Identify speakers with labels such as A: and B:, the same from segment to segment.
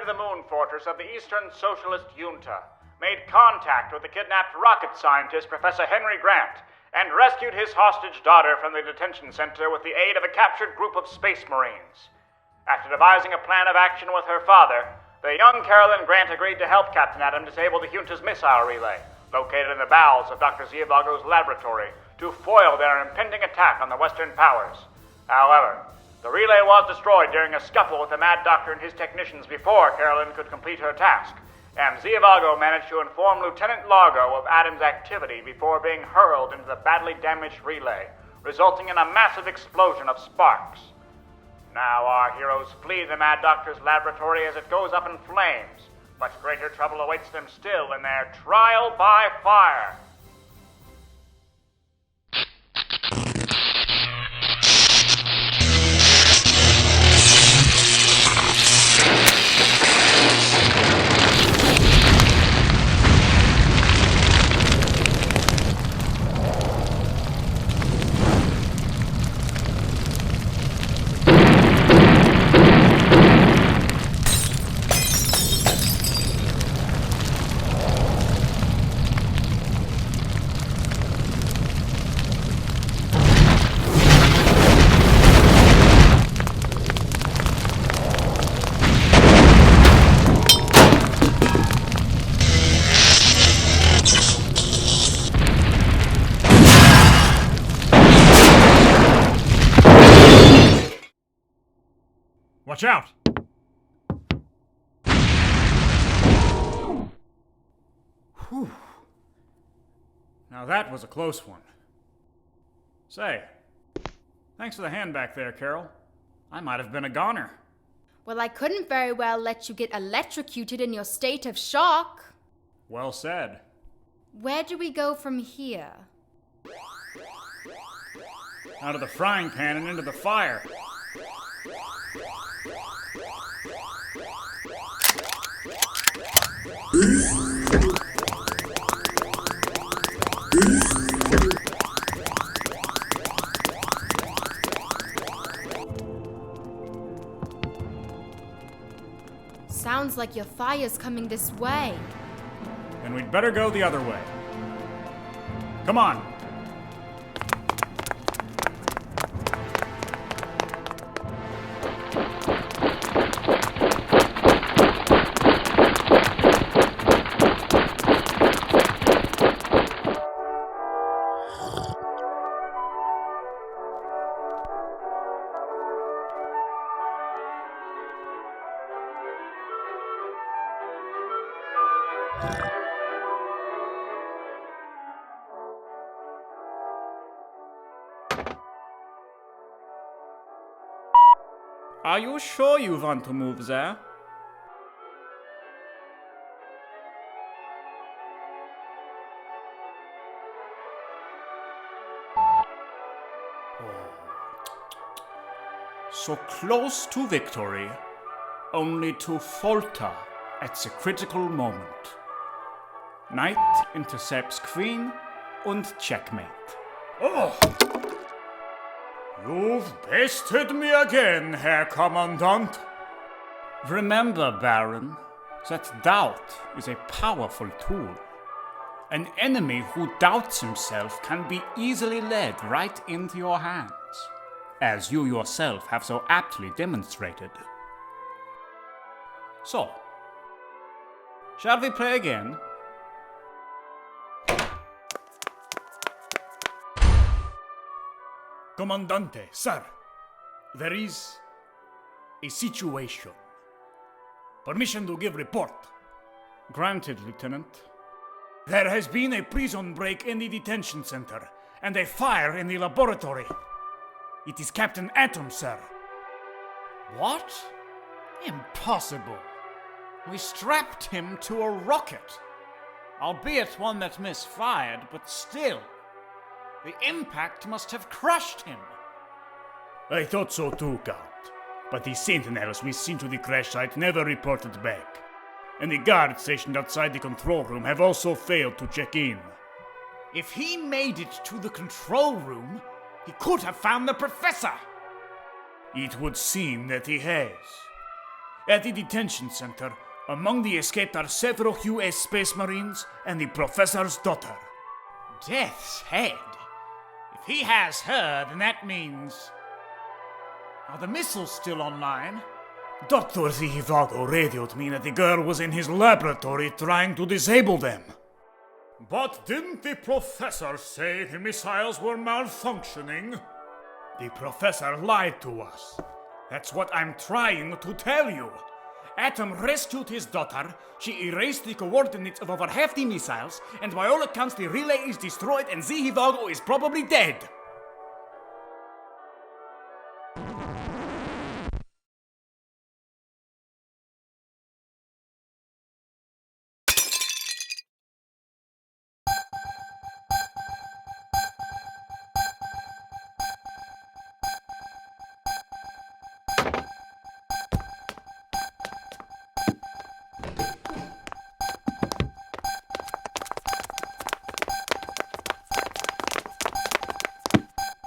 A: penetrated the moon fortress of the Eastern Socialist Junta, made contact with the kidnapped rocket scientist Professor Henry Grant, and rescued his hostage daughter from the detention center with the aid of a captured group of Space Marines. After devising a plan of action with her father, the young Carolyn Grant agreed to help Captain Atom disable the Junta's missile relay, located in the bowels of Dr. Zhivago's laboratory, to foil their impending attack on the Western powers. However, the relay was destroyed during a scuffle with the Mad Doctor and his technicians before Carolyn could complete her task, and Zhivago managed to inform Lieutenant Largo of Adam's activity before being hurled into the badly damaged relay, resulting in a massive explosion of sparks. Now our heroes flee the Mad Doctor's laboratory as it goes up in flames, but greater trouble awaits them still in their trial by fire.
B: Watch out! Whew. Now that was a close one. Say, thanks for the hand back there, Carol. I might have been a goner.
C: Well, I couldn't very well let you get electrocuted in your state of shock.
B: Well said.
C: Where do we go from here?
B: Out of the frying pan and into the fire.
C: Sounds like your fire's coming this way.
B: Then we'd better go the other way. Come on. Are you sure you want to move there? So close to victory, only to falter at the critical moment. Knight intercepts queen and checkmate. Oh! You've bested me again, Herr Commandant. Remember, Baron, that doubt is a powerful tool. An enemy who doubts himself can be easily led right into your hands, as you yourself have so aptly demonstrated. So, shall we play again? Commandante, sir, there is a situation. Permission to give report. Granted, Lieutenant. There has been a prison break in the detention center, and a fire in the laboratory. It is Captain Atom, sir. What? Impossible. We strapped him to a rocket. Albeit one that misfired, but still. The impact must have crushed him. I thought so too, Count. But the sentinels we sent to the crash site never reported back. And the guards stationed outside the control room have also failed to check in. If he made it to the control room, he could have found the professor. It would seem that he has. At the detention center, among the escaped are several US Space Marines and the professor's daughter. Death's head? If he has her, then that means... Are the missiles still online? Dr. Zivago radioed me that the girl was in his laboratory trying to disable them. But didn't the professor say the missiles were malfunctioning? The professor lied to us. That's what I'm trying to tell you. Atom rescued his daughter, she erased the coordinates of over half the missiles, and by all accounts the relay is destroyed and Zivago is probably dead.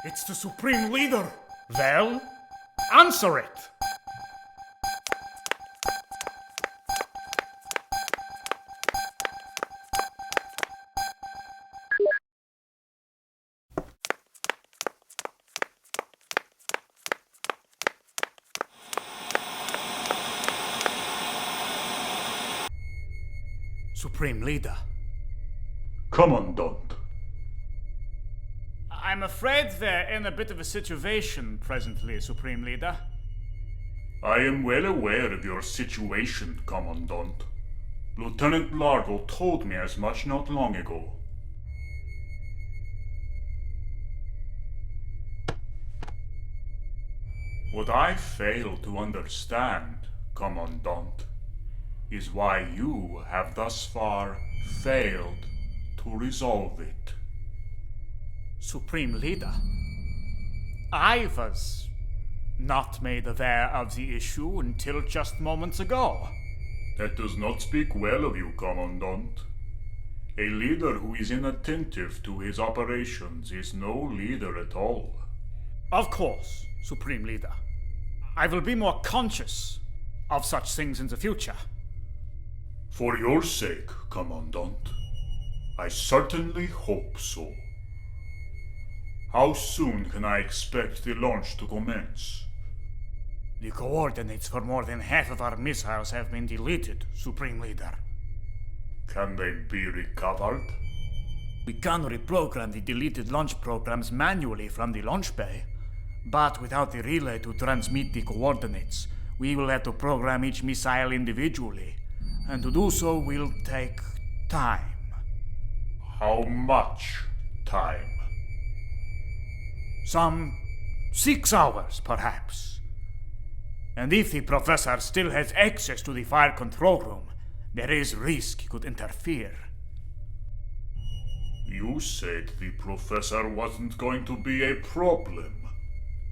B: It's the Supreme Leader. Well, answer it. Supreme Leader.
D: Commandant.
B: I'm afraid they're in a bit of a situation presently, Supreme Leader.
D: I am well aware of your situation, Commandant. Lieutenant Largo told me as much not long ago. What I fail to understand, Commandant, is why you have thus far failed to resolve it.
B: Supreme Leader, I was not made aware of the issue until just moments ago.
D: That does not speak well of you, Commandant. A leader who is inattentive to his operations is no leader at all.
B: Of course, Supreme Leader. I will be more conscious of such things in the future.
D: For your sake, Commandant, I certainly hope so. How soon can I expect the launch to commence?
B: The coordinates for more than half of our missiles have been deleted, Supreme Leader.
D: Can they be recovered?
B: We can reprogram the deleted launch programs manually from the launch bay, but without the relay to transmit the coordinates, we will have to program each missile individually, and to do so will take time.
D: How much time?
B: Some 6 hours, perhaps. And if the professor still has access to the fire control room, there is risk he could interfere.
D: You said the professor wasn't going to be a problem,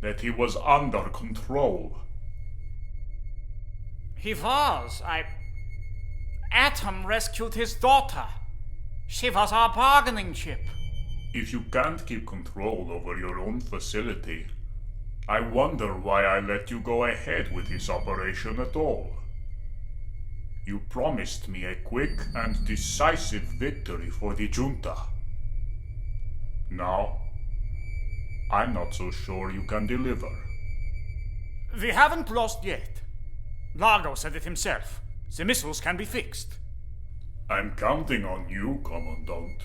D: that he was under control.
B: He was. Atom rescued his daughter. She was our bargaining chip.
D: If you can't keep control over your own facility, I wonder why I let you go ahead with this operation at all. You promised me a quick and decisive victory for the junta. Now, I'm not so sure you can deliver.
B: We haven't lost yet. Largo said it himself. The missiles can be fixed.
D: I'm counting on you, Commandant.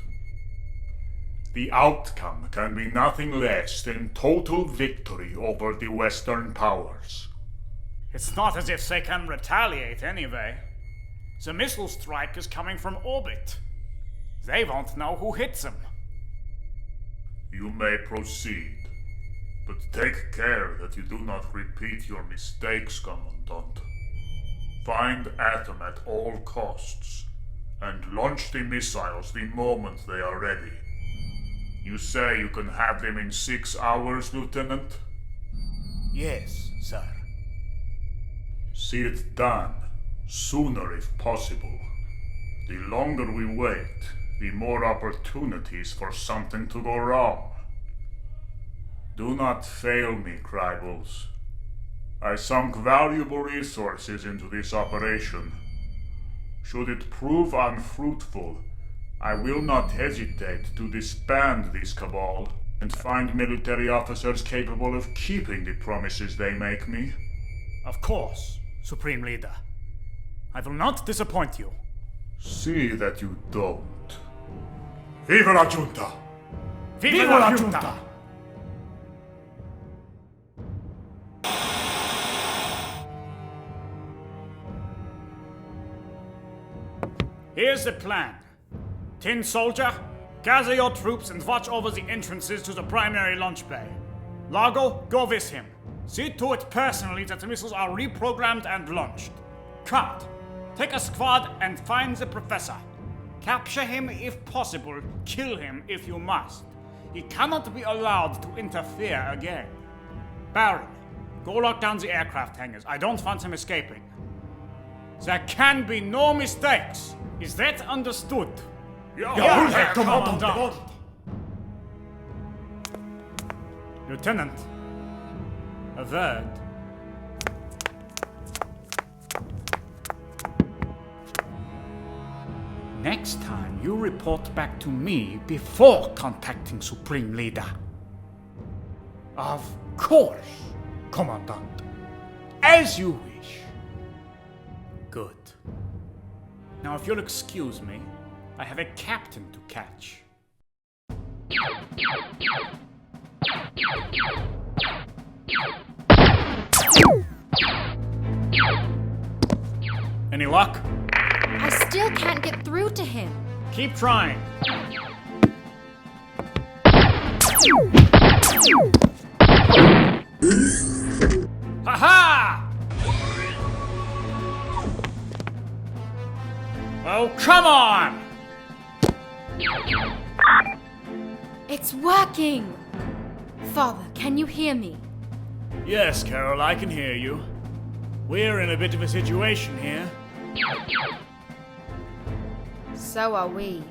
D: The outcome can be nothing less than total victory over the Western powers.
B: It's not as if they can retaliate anyway. The missile strike is coming from orbit. They won't know who hit them.
D: You may proceed, but take care that you do not repeat your mistakes, Commandant. Find Atom at all costs, and launch the missiles the moment they are ready. You say you can have them in 6 hours, Lieutenant?
B: Yes, sir.
D: See it done, sooner if possible. The longer we wait, the more opportunities for something to go wrong. Do not fail me, Kribbles. I sunk valuable resources into this operation. Should it prove unfruitful, I will not hesitate to disband this cabal and find military officers capable of keeping the promises they make me.
B: Of course, Supreme Leader. I will not disappoint you.
D: See that you don't. Viva la Junta!
B: Viva la Junta! Here's the plan. Tin Soldier, gather your troops and watch over the entrances to the primary launch bay. Largo, go with him. See to it personally that the missiles are reprogrammed and launched. Cut. Take a squad and find the professor. Capture him if possible, kill him if you must. He cannot be allowed to interfere again. Baron, go lock down the aircraft hangars. I don't want him escaping. There can be no mistakes. Is that understood?
D: Ja, Herr Kommandant!
B: Lieutenant, a word. Next time, you report back to me before contacting Supreme Leader. Of course, Commandant. As you wish. Good. Now, if you'll excuse me, I have a captain to catch. Any luck?
C: I still can't get through to him.
B: Keep trying. Ha-ha! Oh, come on!
C: It's working! Father, can you hear me?
B: Yes, Carol, I can hear you. We're in a bit of a situation here.
C: So are we.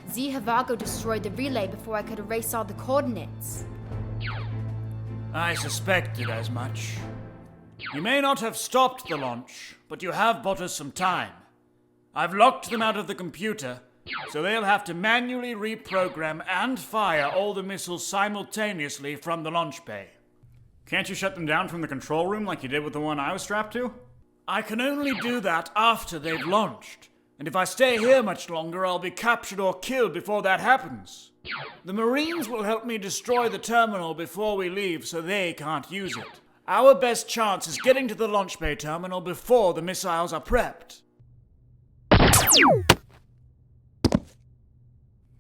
C: Zihavago destroyed the relay before I could erase all the coordinates.
B: I suspected as much. You may not have stopped the launch, but you have bought us some time. I've locked them out of the computer, so they'll have to manually reprogram and fire all the missiles simultaneously from the launch bay. Can't you shut them down from the control room like you did with the one I was strapped to? I can only do that after they've launched, and if I stay here much longer, I'll be captured or killed before that happens. The Marines will help me destroy the terminal before we leave so they can't use it. Our best chance is getting to the launch bay terminal before the missiles are prepped.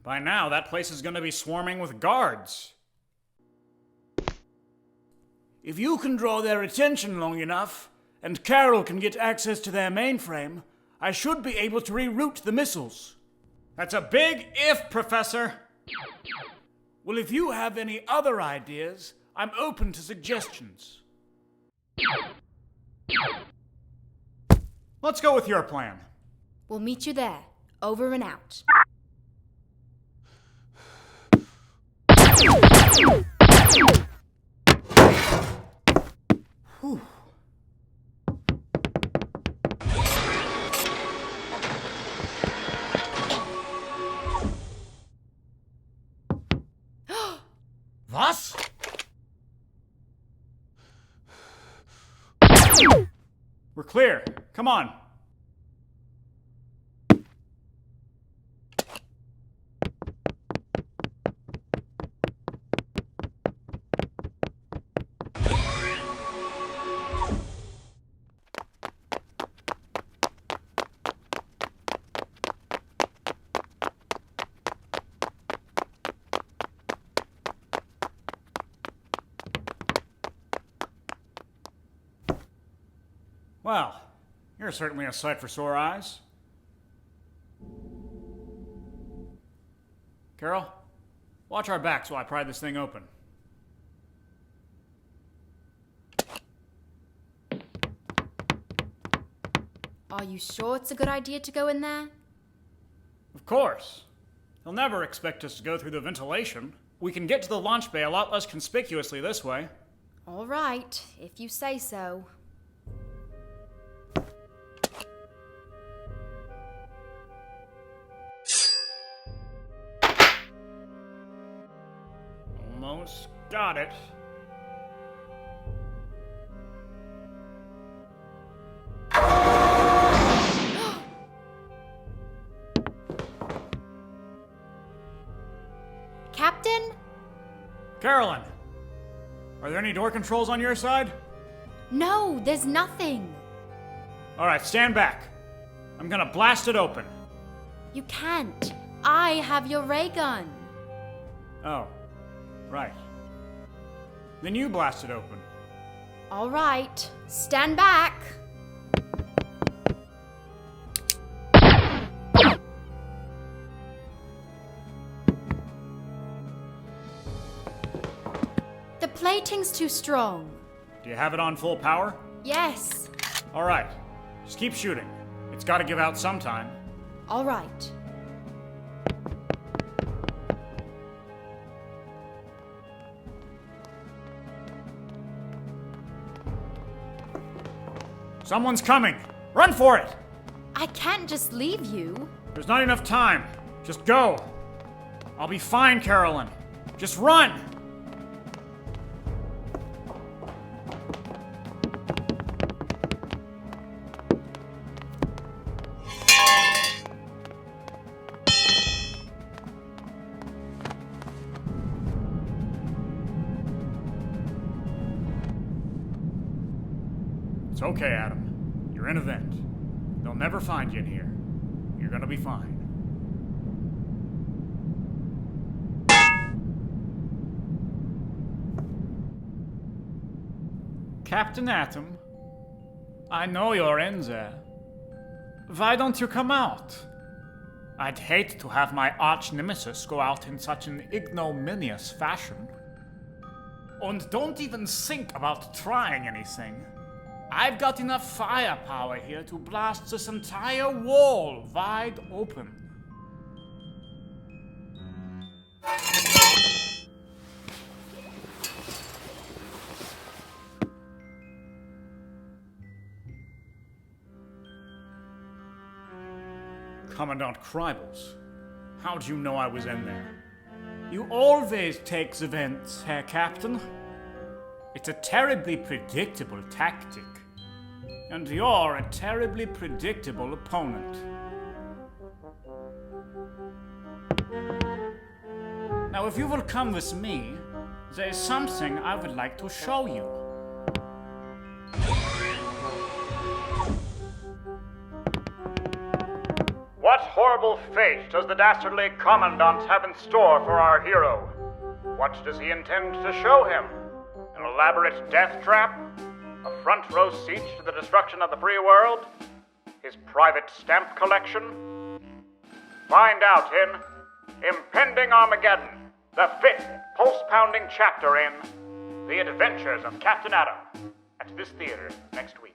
B: By now, that place is going to be swarming with guards. If you can draw their attention long enough, and Carol can get access to their mainframe, I should be able to reroute the missiles. That's a big if, Professor. Well, if you have any other ideas, I'm open to suggestions. Let's go with your plan.
C: We'll meet you there. Over and out.
B: Whew. Was? We're clear. Come on. Well, you're certainly a sight for sore eyes. Carol, watch our backs while I pry this thing open.
C: Are you sure it's a good idea to go in there?
B: Of course. They'll never expect us to go through the ventilation. We can get to the launch bay a lot less conspicuously this way.
C: All right, if you say so.
B: Almost got it.
C: Captain?
B: Carolyn! Are there any door controls on your side?
C: No, there's nothing.
B: Alright, stand back. I'm gonna blast it open.
C: You can't. I have your ray gun.
B: Oh, right. Then you blast it open.
C: All right, stand back. The plating's too strong.
B: Do you have it on full power?
C: Yes.
B: Alright, just keep shooting. It's gotta give out sometime.
C: All right.
B: Someone's coming! Run for it!
C: I can't just leave you.
B: There's not enough time. Just go. I'll be fine, Carolyn. Just run! It's okay, Adam. You're in a vent. They'll never find you in here. You're gonna be fine. Captain Atom, I know you're in there. Why don't you come out? I'd hate to have my arch nemesis go out in such an ignominious fashion. And don't even think about trying anything. I've got enough firepower here to blast this entire wall wide open. Commandant Kribbles, how'd you know I was in there? You always take the vents, Herr Captain. It's a terribly predictable tactic. And you're a terribly predictable opponent. Now, if you will come with me, there is something I would like to show you.
A: What horrible fate does the dastardly Commandant have in store for our hero? What does he intend to show him? An elaborate death trap? A front row seat to the destruction of the free world? His private stamp collection? Find out in Impending Armageddon, the 5th pulse-pounding chapter in The Adventures of Captain Atom, at this theater next week.